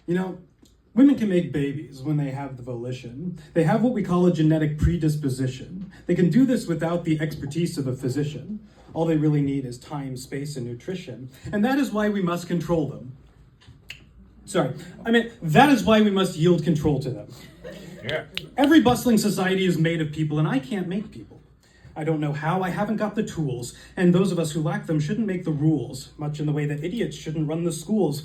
You know, women can make babies when they have the volition. They have what we call a genetic predisposition. They can do this without the expertise of a physician. All they really need is time, space, and nutrition. And that is why we must control them. That is why we must yield control to them. Yeah. Every bustling society is made of people, and I can't make people. I don't know how, I haven't got the tools, and those of us who lack them shouldn't make the rules, much in the way that idiots shouldn't run the schools.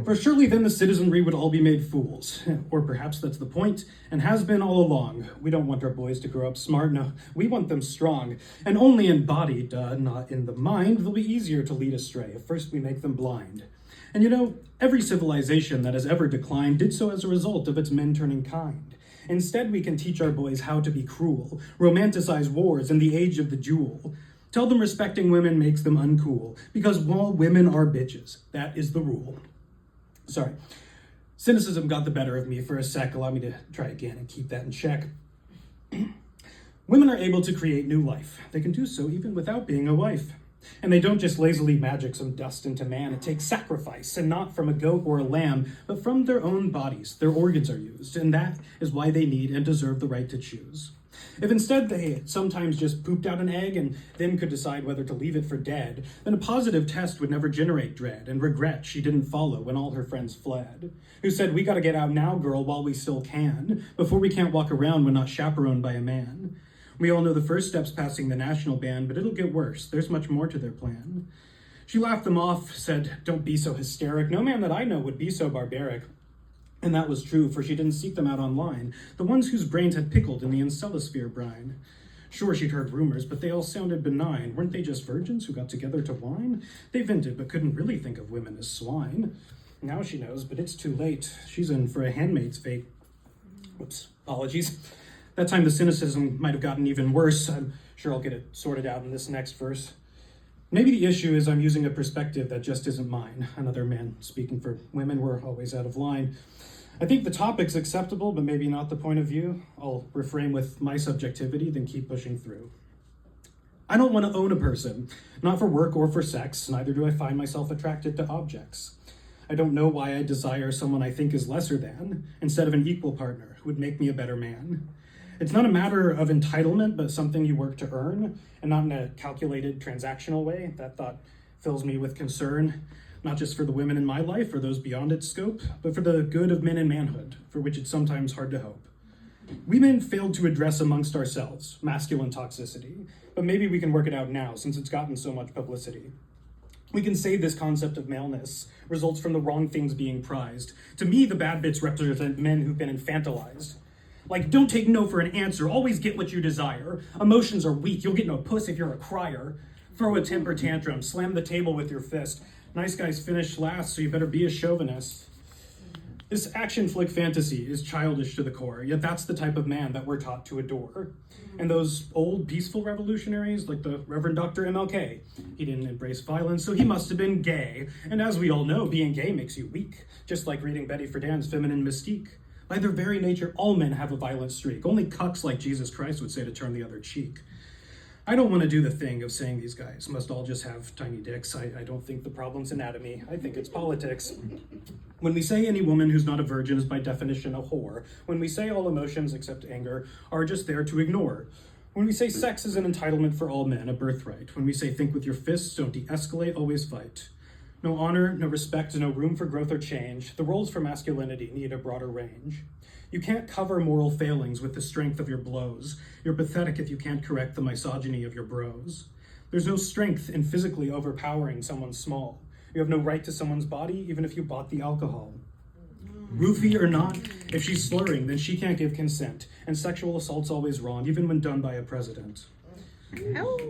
For surely then the citizenry would all be made fools. Or perhaps that's the point, and has been all along. We don't want our boys to grow up smart, no, we want them strong. And only in body, not in the mind, they'll be easier to lead astray if first we make them blind. And you know, every civilization that has ever declined did so as a result of its men turning kind. Instead, we can teach our boys how to be cruel, romanticize wars and the age of the jewel. Tell them respecting women makes them uncool, because all women are bitches. That is the rule. Sorry. Cynicism got the better of me for a sec. Allow me to try again and keep that in check. Women are able to create new life. They can do so even without being a wife. And they don't just lazily magic some dust into man. It takes sacrifice, and not from a goat or a lamb, but from their own bodies. Their organs are used, and that is why they need and deserve the right to choose. If instead they sometimes just pooped out an egg and then could decide whether to leave it for dead, then a positive test would never generate dread and regret she didn't follow when all her friends fled. Who said, "We gotta get out now, girl, while we still can, before we can't walk around when not chaperoned by a man." We all know the first step's passing the national ban, but it'll get worse. There's much more to their plan. She laughed them off, said, "Don't be so hysteric. No man that I know would be so barbaric." And that was true, for she didn't seek them out online, the ones whose brains had pickled in the encelosphere brine. Sure, she'd heard rumors, but they all sounded benign. Weren't they just virgins who got together to whine? They vented, but couldn't really think of women as swine. Now she knows, but it's too late. She's in for a handmaid's fate. Whoops, apologies. That time the cynicism might have gotten even worse. I'm sure I'll get it sorted out in this next verse. Maybe the issue is I'm using a perspective that just isn't mine. Another man speaking for women, we're always out of line. I think the topic's acceptable, but maybe not the point of view. I'll refrain with my subjectivity, then keep pushing through. I don't want to own a person, not for work or for sex, neither do I find myself attracted to objects. I don't know why I desire someone I think is lesser than, instead of an equal partner who would make me a better man. It's not a matter of entitlement, but something you work to earn, and not in a calculated, transactional way. That thought fills me with concern, not just for the women in my life or those beyond its scope, but for the good of men and manhood, for which it's sometimes hard to hope. We men failed to address amongst ourselves masculine toxicity, but maybe we can work it out now since it's gotten so much publicity. We can say this concept of maleness results from the wrong things being prized. To me, the bad bits represent men who've been infantilized. Like, don't take no for an answer, always get what you desire. Emotions are weak, you'll get no puss if you're a crier. Throw a temper tantrum, slam the table with your fist. Nice guys finish last, so you better be a chauvinist. This action flick fantasy is childish to the core, yet that's the type of man that we're taught to adore. And those old peaceful revolutionaries, like the Reverend Dr. MLK, he didn't embrace violence, so he must have been gay. And as we all know, being gay makes you weak, just like reading Betty Friedan's feminine mystique. By their very nature, all men have a violent streak. Only cucks like Jesus Christ would say to turn the other cheek. I don't want to do the thing of saying these guys must all just have tiny dicks. I don't think the problem's anatomy. I think it's politics. When we say any woman who's not a virgin is by definition a whore, when we say all emotions except anger are just there to ignore, when we say sex is an entitlement for all men, a birthright, when we say think with your fists, don't de-escalate, always fight. No honor, no respect, no room for growth or change. The roles for masculinity need a broader range. You can't cover moral failings with the strength of your blows. You're pathetic if you can't correct the misogyny of your bros. There's no strength in physically overpowering someone small. You have no right to someone's body, even if you bought the alcohol. Roofie or not, if she's slurring, then she can't give consent. And sexual assault's always wrong, even when done by a president.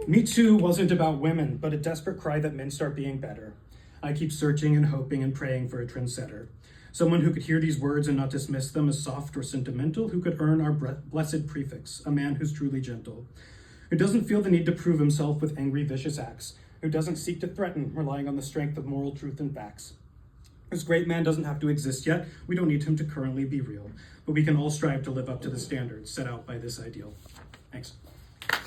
Me Too wasn't about women, but a desperate cry that men start being better. I keep searching and hoping and praying for a trendsetter. Someone who could hear these words and not dismiss them as soft or sentimental, who could earn our blessed prefix, a man who's truly gentle, who doesn't feel the need to prove himself with angry, vicious acts, who doesn't seek to threaten, relying on the strength of moral truth and facts. This great man doesn't have to exist yet. We don't need him to currently be real, but we can all strive to live up to the standards set out by this ideal. Thanks.